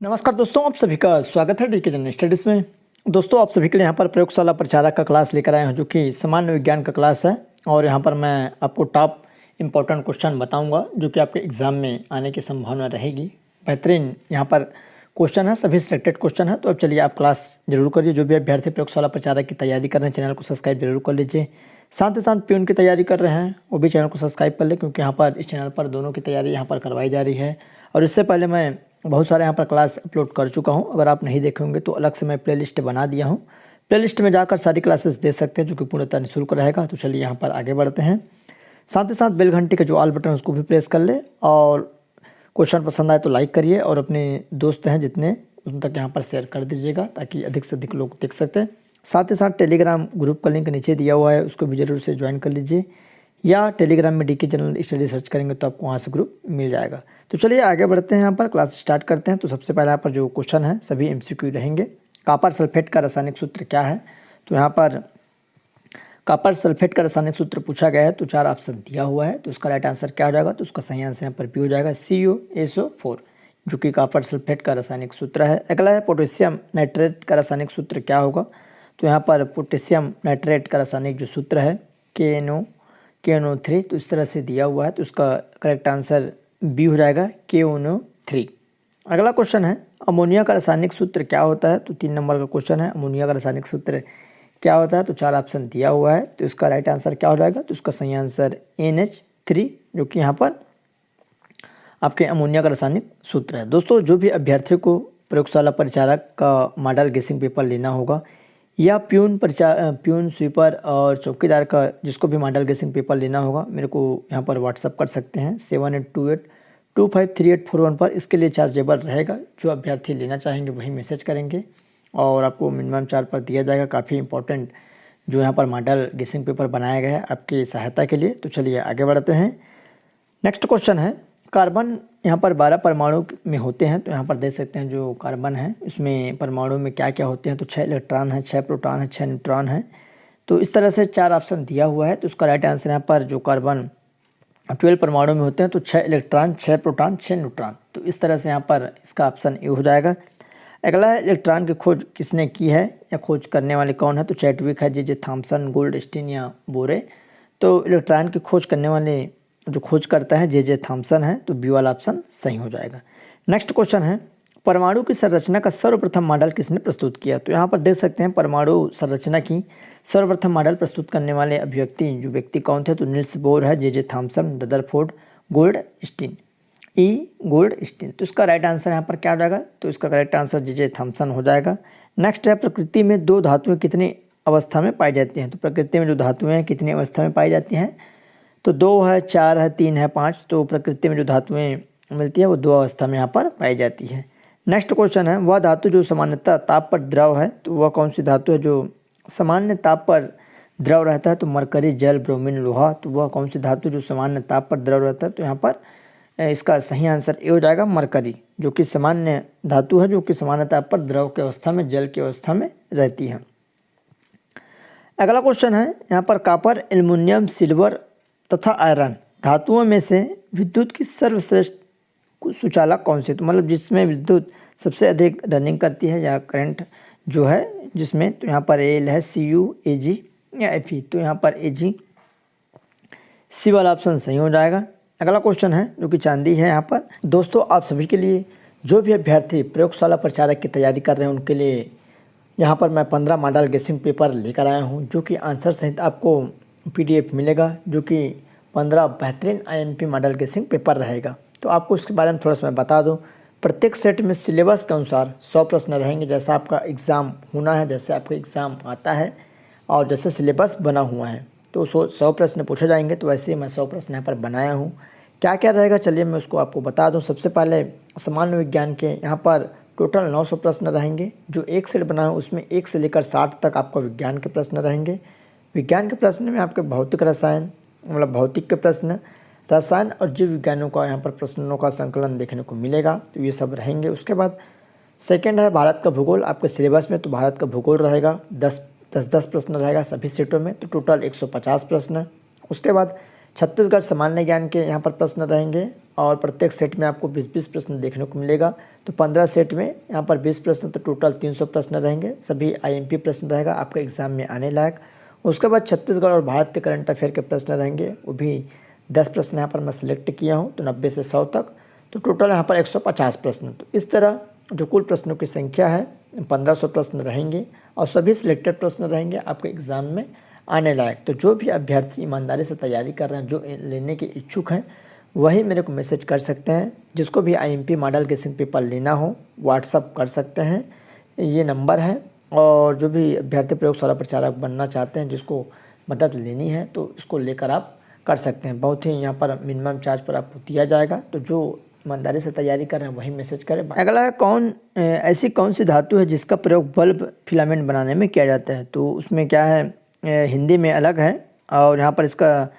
नमस्कार दोस्तों, आप सभी का स्वागत है डीके जनरल स्टडीज़ में। दोस्तों, आप सभी के लिए यहाँ पर प्रयोगशाला प्रचारक का क्लास लेकर आए हैं, जो कि सामान्य विज्ञान का क्लास है। और यहाँ पर मैं आपको टॉप इम्पोर्टेंट क्वेश्चन बताऊंगा, जो कि आपके एग्ज़ाम में आने की संभावना रहेगी। बेहतरीन यहाँ पर क्वेश्चन है, सभी सिलेक्टेड क्वेश्चन है। तो अब चलिए आप क्लास जरूर करिए। जो भी अभ्यर्थी प्रयोगशाला प्रचारक की तैयारी कर रहे हैं, चैनल को सब्सक्राइब जरूर कर लीजिए। साथ ही साथ प्यून की तैयारी कर रहे हैं, वो भी चैनल को सब्सक्राइब कर ले, क्योंकि यहाँ पर इस चैनल पर दोनों की तैयारी यहाँ पर करवाई जा रही है। और इससे पहले मैं बहुत सारे यहाँ पर क्लास अपलोड कर चुका हूँ। अगर आप नहीं देखे होंगे तो अलग से मैं प्लेलिस्ट बना दिया हूँ। प्लेलिस्ट में जाकर सारी क्लासेस देख सकते हैं, जो कि पूर्णतः निःशुल्क रहेगा। तो चलिए यहाँ पर आगे बढ़ते हैं। साथ ही साथ बेल घंटे का जो ऑल बटन है उसको भी प्रेस कर ले, और क्वेश्चन पसंद आए तो लाइक करिए, और अपने दोस्त हैं जितने उन तक यहाँ पर शेयर कर दीजिएगा, ताकि अधिक से अधिक लोग देख सकते हैं। साथ ही साथ टेलीग्राम ग्रुप का लिंक नीचे दिया हुआ है, उसको भी जरूर से ज्वाइन कर लीजिए, या टेलीग्राम में डीके जनरल स्टडी सर्च करेंगे तो आपको वहाँ से ग्रुप मिल जाएगा। तो चलिए आगे बढ़ते हैं, यहाँ पर क्लास स्टार्ट करते हैं। तो सबसे पहले यहाँ पर जो क्वेश्चन है सभी एमसीक्यू रहेंगे। कॉपर सल्फेट का रासायनिक सूत्र क्या है? तो यहाँ पर कॉपर सल्फेट का रासायनिक सूत्र पूछा गया है, तो 4 ऑप्शन दिया हुआ है। तो इसका राइट आंसर क्या हो जाएगा? तो उसका सही आंसर यहाँ पर भी हो जाएगा CuSO4, जो कि कॉपर सल्फेट का रासायनिक सूत्र है। अगला है पोटेशियम नाइट्रेट का रासायनिक सूत्र क्या होगा? तो यहाँ पर पोटेशियम नाइट्रेट का रासायनिक जो सूत्र है KNO3, तो इस तरह से दिया हुआ है। तो उसका करेक्ट आंसर बी हो जाएगा KNO3। अगला क्वेश्चन है अमोनिया का रासायनिक सूत्र क्या होता है? तो 3 नंबर का क्वेश्चन है, अमोनिया का रासायनिक सूत्र क्या होता है? तो 4 ऑप्शन दिया हुआ है। तो इसका राइट आंसर क्या हो जाएगा? तो उसका सही आंसर NH3, जो कि यहाँ पर आपके अमोनिया का रासायनिक सूत्र है। दोस्तों, जो भी अभ्यर्थी को प्रयोगशाला परिचारक का मॉडल गेसिंग पेपर लेना होगा, या प्यून स्वीपर और चौकीदार का जिसको भी मॉडल गेसिंग पेपर लेना होगा, मेरे को यहाँ पर व्हाट्सअप कर सकते हैं 7828253841 पर। इसके लिए चार्जेबल रहेगा। जो अभ्यर्थी लेना चाहेंगे वही मैसेज करेंगे, और आपको मिनिमम चार्ज पर दिया जाएगा। काफ़ी इंपॉर्टेंट जो यहाँ पर मॉडल गेसिंग पेपर बनाया गया है आपकी सहायता के लिए। तो चलिए आगे बढ़ते हैं। नेक्स्ट क्वेश्चन है कार्बन यहाँ पर 12 परमाणु में होते हैं। तो यहाँ पर देख सकते हैं जो कार्बन है उसमें परमाणु में क्या क्या होते हैं। तो 6 इलेक्ट्रॉन है, 6 प्रोटॉन है, 6 न्यूट्रॉन है। तो इस तरह से 4 ऑप्शन दिया हुआ है। तो उसका राइट आंसर यहाँ पर जो कार्बन 12 परमाणु में होते हैं, तो 6 इलेक्ट्रॉन, 6 प्रोटॉन, 6 न्यूट्रॉन। तो इस तरह से यहाँ पर इसका ऑप्शन ए हो जाएगा। अगला है इलेक्ट्रॉन की खोज किसने की है, या खोज करने वाले कौन है? तो चैडविक है, जे थॉमसन, गोल्डस्टीन या बोरे। तो इलेक्ट्रॉन की खोज करने वाले जो खोज करता है जे थॉमसन है। तो बी वाला ऑप्शन सही हो जाएगा। नेक्स्ट क्वेश्चन है परमाणु की संरचना का सर्वप्रथम मॉडल किसने प्रस्तुत किया? तो यहाँ पर देख सकते हैं परमाणु संरचना की सर्वप्रथम मॉडल प्रस्तुत करने वाले व्यक्ति कौन थे? तो नील्स बोर है, J Thomson, Rutherford, Goldstein, Goldstein. तो इसका राइट आंसर यहाँ पर क्या हो जाएगा? तो इसका करेक्ट आंसर जे थॉमसन हो जाएगा। नेक्स्ट है प्रकृति में 2 धातुएं कितनी अवस्था में पाई जाती हैं? तो प्रकृति में जो धातुएं हैं कितनी अवस्था में पाई जाती हैं? तो 2 है, 4 है, 3 है, 5। तो प्रकृति में जो धातुएं मिलती है वो 2 अवस्था में यहाँ पर पाई जाती है। नेक्स्ट क्वेश्चन है वह धातु जो सामान्यतः ताप पर द्रव है। तो वह कौन सी धातु है जो सामान्य ताप पर द्रव रहता है? तो मरकरी, जल, ब्रोमीन, लोहा। तो वह कौन सी धातु जो सामान्य ताप पर द्रव रहता है? तो यहाँ पर इसका सही आंसर ए हो जाएगा मरकरी, जो कि सामान्य धातु है, जो कि सामान्य ताप पर द्रव की अवस्था में, जल की अवस्था में रहती है। अगला क्वेश्चन है यहाँ पर कॉपर, एल्युमिनियम, सिल्वर तथा आयरन धातुओं में से विद्युत की सर्वश्रेष्ठ सुचालक कौन से? तो मतलब जिसमें विद्युत सबसे अधिक रनिंग करती है, या करंट जो है जिसमें। तो यहाँ पर एल है, CU, AG या FE। तो यहाँ पर AG, सी वाला ऑप्शन सही हो जाएगा। अगला क्वेश्चन है जो कि चांदी है यहाँ पर। दोस्तों, आप सभी के लिए जो भी अभ्यर्थी प्रयोगशाला प्रचारक की तैयारी कर रहे हैं उनके लिए यहाँ पर मैं 15 मॉडल गेसिंग पेपर लेकर आया हूँ, जो कि आंसर सहित आपको PDF मिलेगा, जो कि 15 बेहतरीन IMP मॉडल गेसिंग पेपर रहेगा। तो आपको इसके बारे में थोड़ा सा मैं बता दूं। प्रत्येक सेट में सिलेबस के अनुसार 100 प्रश्न रहेंगे, जैसा आपका एग्ज़ाम होना है, जैसे आपका एग्ज़ाम आता है और जैसे सिलेबस बना हुआ है। तो 100 प्रश्न पूछे जाएंगे। तो वैसे ही मैं 100 प्रश्न यहाँ पर बनाया हूँ। क्या क्या रहेगा चलिए मैं उसको आपको बता दूँ। सबसे पहले सामान्य विज्ञान के यहाँ पर टोटल 900 प्रश्न रहेंगे। जो एक सेट बना है उसमें 1 से लेकर 60 तक आपका विज्ञान के प्रश्न रहेंगे। विज्ञान के प्रश्न में आपके भौतिक रसायन, मतलब भौतिक के प्रश्न, रसायन और जीव विज्ञानों का यहाँ पर प्रश्नों का संकलन देखने को मिलेगा। तो ये सब रहेंगे। उसके बाद सेकंड है भारत का भूगोल आपके सिलेबस में। तो भारत का भूगोल रहेगा, 10 प्रश्न रहेगा सभी सेटों में। तो टोटल 150 प्रश्न। उसके बाद छत्तीसगढ़ सामान्य ज्ञान के यहाँ पर प्रश्न रहेंगे, और प्रत्येक सेट में आपको 20-20 प्रश्न देखने को मिलेगा। तो 15 सेट में यहाँ पर 20 प्रश्न, तो टोटल 300 प्रश्न रहेंगे। सभी IMP प्रश्न रहेगा आपके एग्ज़ाम में आने लायक। उसके बाद छत्तीसगढ़ और भारत के करंट अफेयर के प्रश्न रहेंगे, वो भी 10 प्रश्न यहाँ पर मैं सिलेक्ट किया हूँ, तो 90 से 100 तक, तो टोटल यहाँ पर 150 प्रश्न। तो इस तरह जो कुल प्रश्नों की संख्या है 1500 प्रश्न रहेंगे और सभी सिलेक्टेड प्रश्न रहेंगे आपके एग्ज़ाम में आने लायक। तो जो भी अभ्यर्थी ईमानदारी से तैयारी कर रहे हैं, जो लेने के इच्छुक हैं, वही मेरे को मैसेज कर सकते हैं। जिसको भी IMP मॉडल गेसिंग पेपर लेना हो व्हाट्सअप कर सकते हैं, ये नंबर है। और जो भी अभ्यर्थी प्रयोगशाला प्रचारक बनना चाहते हैं, जिसको मदद लेनी है, तो इसको लेकर आप कर सकते हैं। बहुत ही यहाँ पर मिनिमम चार्ज पर आपको दिया जाएगा। तो जो ईमानदारी से तैयारी कर रहे हैं वही मैसेज करें। अगला है ऐसी कौन सी धातु है जिसका प्रयोग बल्ब फिलामेंट बनाने में किया जाता है। तो उसमें क्या है, हिंदी में अलग है और यहाँ पर इसका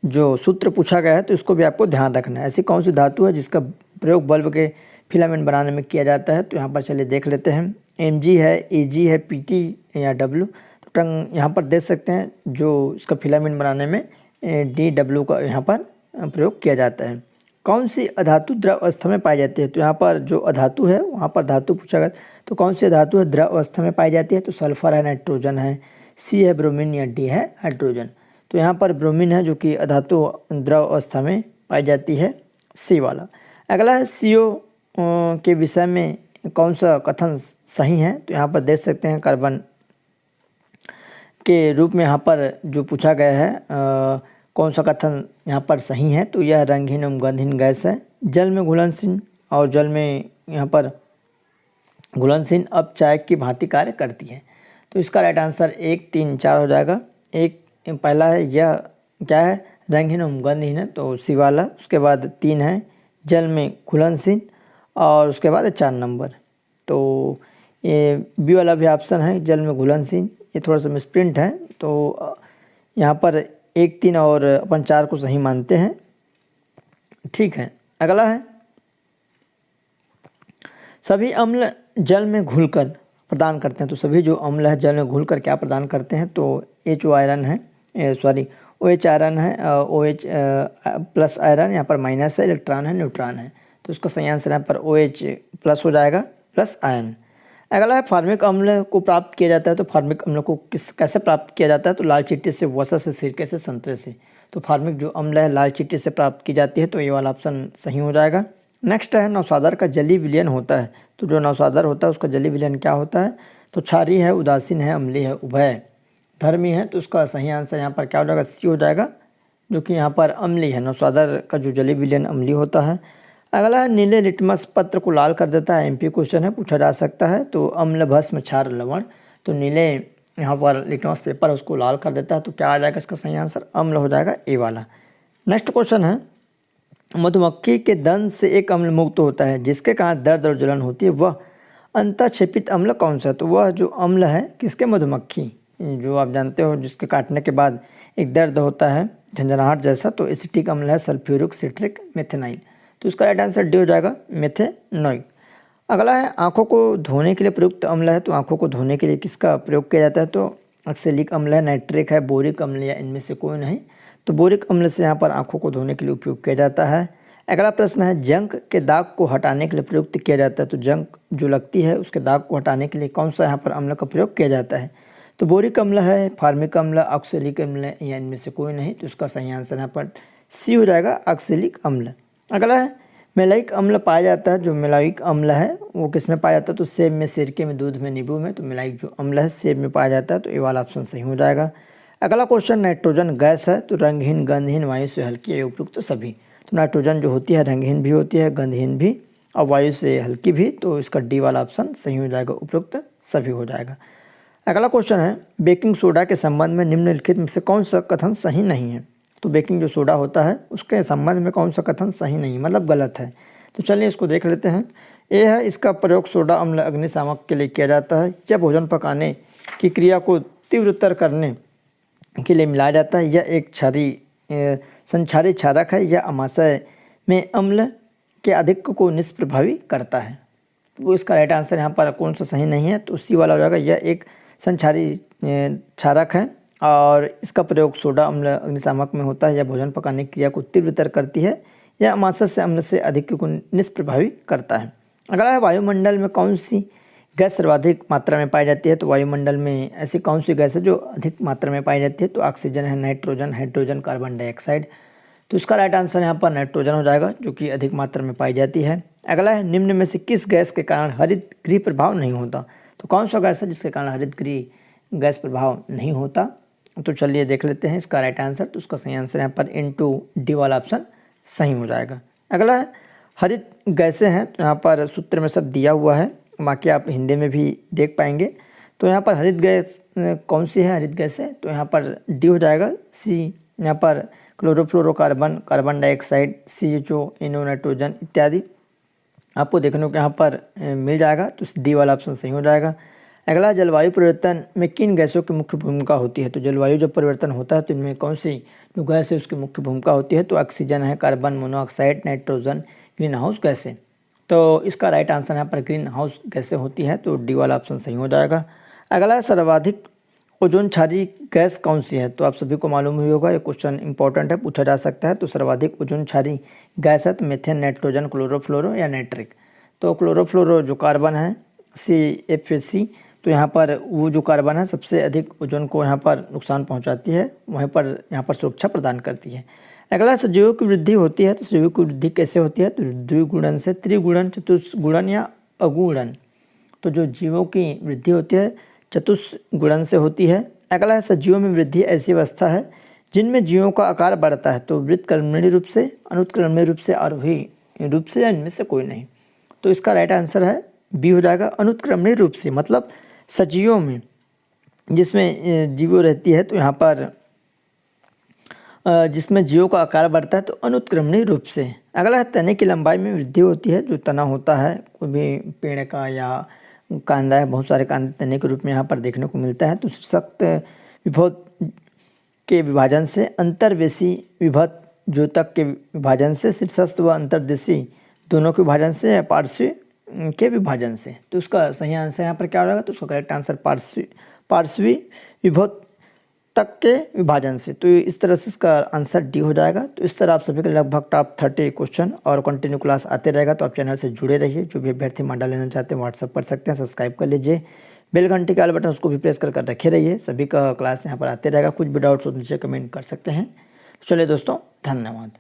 जो सूत्र पूछा गया है, तो इसको भी आपको ध्यान रखना है। ऐसी कौन सी धातु है जिसका प्रयोग बल्ब के फिलामेंट बनाने में किया जाता है। तो यहाँ पर चलिए देख लेते हैं। Mg है, Ag है, Pt या W। तो टंग यहाँ पर देख सकते हैं, जो इसका फिलामेंट बनाने में Dw का यहाँ पर प्रयोग किया जाता है। कौन सी अधातु द्रव अवस्था में पाई जाती है। तो यहाँ पर जो अधातु है, वहाँ पर धातु पूछा गया, तो कौन सी धातु है द्रव अवस्था में पाई जाती है। तो सल्फर है, नाइट्रोजन है, C है ब्रोमीन या D है हाइड्रोजन। तो यहाँ पर ब्रोमीन है जो कि अधातु द्रव अवस्था में पाई जाती है, C वाला। अगला है CO के विषय में कौन सा कथन सही है। तो यहाँ पर देख सकते हैं कार्बन के रूप में यहाँ पर जो पूछा गया है, कौन सा कथन यहाँ पर सही है। तो यह रंगहीन एवं गंधहीन गैस है, जल में घुलनशील और जल में यहाँ पर घुलनशील अपचायक की भांति कार्य करती है। तो इसका राइट आंसर 1, 3, 4 हो जाएगा। एक पहला है, यह क्या है, रंगहीन एवं गंधहीन है, तो C वाला। उसके बाद 3 है जल में घुलनशील और उसके बाद 4 नंबर, तो ये B वाला भी ऑप्शन है, जल में घुलनशील। ये थोड़ा सा मिसप्रिंट है, तो यहाँ पर 1, 3 और अपन 4 को सही मानते हैं। ठीक है, अगला है सभी अम्ल जल में घुलकर प्रदान करते हैं। तो सभी जो अम्ल है जल में घुलकर क्या प्रदान करते हैं। तो H आयरन है, OH आयरन है, OH प्लस आयरन, यहाँ पर माइनस है, इलेक्ट्रॉन है, न्यूट्रॉन है। तो इसका सही आंसर यहाँ पर OH प्लस हो जाएगा, प्लस आयन। अगला है फार्मिक अम्ल को प्राप्त किया जाता है। तो फार्मिक अम्ल को कैसे प्राप्त किया जाता है। तो लाल चींटी से, वसा से, सिरके से, संतरे से। तो फार्मिक जो अम्ल है लाल चींटी से प्राप्त की जाती है, तो ये वाला ऑप्शन सही हो जाएगा। नेक्स्ट है नौसादर का जलीय विलयन होता है। तो जो नौसादर होता है उसका जलीय विलयन क्या होता है। तो क्षारीय है, उदासीन है, अम्लीय है, उभय धर्मी है। तो उसका सही आंसर यहाँ पर क्या हो जाएगा, C हो जाएगा, जो कि यहाँ पर अम्लीय है। नौसादर का जो जलीय विलयन अम्लीय होता है। अगला है नीले लिटमस पत्र को लाल कर देता है। MP क्वेश्चन है, पूछा जा सकता है। तो अम्ल, भस्म, क्षार, लवण। तो नीले यहाँ पर लिटमस पेपर उसको लाल कर देता है, तो क्या आ जाएगा इसका सही आंसर, अम्ल हो जाएगा, A वाला। नेक्स्ट क्वेश्चन है मधुमक्खी के दंश से एक अम्ल मुक्त होता है जिसके कारण दर्द और जलन होती है, वह अंतःक्षेपित अम्ल कौन सा है। तो वह जो अम्ल है किसके, मधुमक्खी, जो आप जानते हो जिसके काटने के बाद एक दर्द होता है झंझनाहट जैसा, तो एसिटिक अम्ल है सल्फ्यूरिक, सिट्रिक, मेथेनाइल। तो इसका राइट आंसर डी हो जाएगा, मेथेनॉइक। अगला है आंखों को धोने के लिए प्रयुक्त अम्ल है। तो आंखों को धोने के लिए किसका प्रयोग किया जाता है। तो ऑक्सैलिक अम्ल है, नाइट्रिक है, बोरिक अम्ल या इनमें से कोई नहीं। तो बोरिक अम्ल से यहाँ पर आंखों को धोने के लिए उपयोग किया जाता है। अगला प्रश्न है जंक के दाग को हटाने के लिए प्रयुक्त किया जाता है। तो जंक जो लगती है उसके दाग को हटाने के लिए कौन सा यहाँ पर अम्ल का प्रयोग किया जाता है। तो बोरिक अम्ल है, फार्मिक अम्ल, ऑक्सैलिक अम्ल या इनमें से कोई नहीं। तो इसका सही आंसर यहाँ पर C हो जाएगा, ऑक्सैलिक अम्ल। अगला है मेलाइक अम्ल पाया जाता है। जो मेलाइक अम्ल है वो किस में पाया जाता है। तो सेब में, सिरके में, दूध में, नींबू में। तो मेलाइक जो अम्ल है सेब में पाया जाता है, तो ये वाला ऑप्शन सही हो जाएगा। अगला क्वेश्चन नाइट्रोजन गैस है। तो रंगहीन, गंधहीन, वायु से हल्की है, उपयुक्त तो सभी। तो नाइट्रोजन जो होती है रंगहीन भी होती है, गंधहीन भी और वायु से हल्की भी। तो इसका D वाला ऑप्शन सही हो जाएगा, उपयुक्त सभी हो जाएगा। अगला क्वेश्चन है बेकिंग सोडा के संबंध में निम्नलिखित में से कौन सा कथन सही नहीं है। तो बेकिंग जो सोडा होता है उसके संबंध में कौन सा कथन सही नहीं, मतलब गलत है। तो चलिए इसको देख लेते हैं। ए है इसका प्रयोग सोडा अम्ल अग्निशामक के लिए किया जाता है, या भोजन पकाने की क्रिया को तीव्रतर करने के लिए मिलाया जाता है, या एक संक्षारी क्षारक है, या अमाशय में अम्ल के अधिक को निष्प्रभावी करता है। वो इसका राइट आंसर यहाँ पर कौन सा सही नहीं है। तो C वाला हो जाएगा, यह एक संक्षारी क्षारक है और इसका प्रयोग सोडा अम्ल अग्निशामक में होता है, या भोजन पकाने की क्रिया को तीव्रतर करती है, या अमाशय से अम्ल से अधिक को निष्प्रभावी करता है। अगला है वायुमंडल में कौन सी गैस सर्वाधिक मात्रा में पाई जाती है। तो वायुमंडल में ऐसी कौन सी गैस है जो अधिक मात्रा में पाई जाती है। तो ऑक्सीजन है, नाइट्रोजन, हाइड्रोजन, कार्बन डाइऑक्साइड। तो इसका राइट आंसर यहाँ पर नाइट्रोजन हो जाएगा, जो कि अधिक मात्रा में पाई जाती है। अगला है निम्न में से किस गैस के कारण हरित गृह प्रभाव नहीं होता। तो कौन सा गैस है जिसके कारण हरित गृह गैस प्रभाव नहीं होता। तो चलिए देख लेते हैं इसका राइट आंसर। तो उसका सही आंसर यहाँ पर डी वाला ऑप्शन सही हो जाएगा। अगला है हरित गैसें हैं। तो यहाँ पर सूत्र में सब दिया हुआ है, बाकी आप हिंदी में भी देख पाएंगे। तो यहाँ पर हरित गैस कौन सी है हरित गैस है। तो यहाँ पर डी हो जाएगा। सी यहाँ पर chlorofluorocarbon, carbon dioxide, CHO, NO, nitrogen इत्यादि आपको देखने को यहाँ पर मिल जाएगा। तो डी वाला ऑप्शन सही हो जाएगा। अगला जलवायु परिवर्तन में किन गैसों की मुख्य भूमिका होती है। तो जलवायु जब परिवर्तन होता है तो इनमें कौन सी जो गैस है उसकी मुख्य भूमिका होती है। तो ऑक्सीजन है, carbon monoxide, nitrogen, green house गैसें। तो इसका राइट आंसर यहाँ पर ग्रीन हाउस गैसें होती है। तो डी वाला ऑप्शन सही हो जाएगा। अगला सर्वाधिक ओजोन क्षारी गैस कौन सी है। तो आप सभी को मालूम ही होगा, ये क्वेश्चन इंपॉर्टेंट है, पूछा जा सकता है। तो सर्वाधिक ओजोन क्षारी गैस है तो मेथेन, नाइट्रोजन, क्लोरोफ्लोरो या नाइट्रिक। तो क्लोरोफ्लोरो जो कार्बन है CFC, तो यहाँ पर वो जो कार्बन है सबसे अधिक ओजोन को यहाँ पर नुकसान पहुँचाती है, वहीं पर यहाँ पर सुरक्षा प्रदान करती है। अगला सजीवों की वृद्धि होती है। तो सजीवों की वृद्धि कैसे होती है। तो द्विगुणन से, त्रिगुणन, चतुष्गुणन या अगुणन। तो जो जीवों की वृद्धि होती है चतुष्गुणन से होती है। अगला है सजीवों में वृद्धि ऐसी अवस्था है जिनमें जीवों का आकार बढ़ता है। तो वृत्तक्रमणीय रूप से, अनुत्क्रमणीय रूप से, आरोही रूप से या इनमें से कोई नहीं। तो इसका राइट आंसर है बी हो जाएगा, अनुत्क्रमणीय रूप से। मतलब सजीवों में जिसमें जीवो रहती है तो यहाँ पर जिसमें जीवों का आकार बढ़ता है तो अनुत्क्रमणीय रूप से। अगला है तने की लंबाई में वृद्धि होती है। जो तना होता है कोई भी पेड़ का या कांदा है, बहुत सारे कांदे तने के रूप में यहाँ पर देखने को मिलता है। तो सख्त विभव के विभाजन से, अंतर्वेशी विभव ज्योतक के विभाजन से, शीर्षस्थ व अंतर्देशी दोनों के विभाजन से या पार्श्वी के विभाजन से। तो उसका सही आंसर यहाँ पर क्या हो जाएगा। तो उसका करेक्ट आंसर पार्श्वी विभव तक के विभाजन से। तो इस तरह से इसका आंसर डी हो जाएगा। तो इस तरह आप सभी के लगभग टॉप 30 क्वेश्चन और कंटिन्यू क्लास आते रहेगा। तो आप चैनल से जुड़े रहिए। जो भी अभ्यर्थी माडा लेना चाहते हैं व्हाट्सअप कर सकते हैं, सब्सक्राइब कर लीजिए, बेल घंटी का बटन उसको भी प्रेस कर रखे रहिए। सभी का क्लास यहाँ पर आते रहेगा। कुछ भी डाउट्स हो नीचे कमेंट कर सकते हैं। चलिए दोस्तों, धन्यवाद।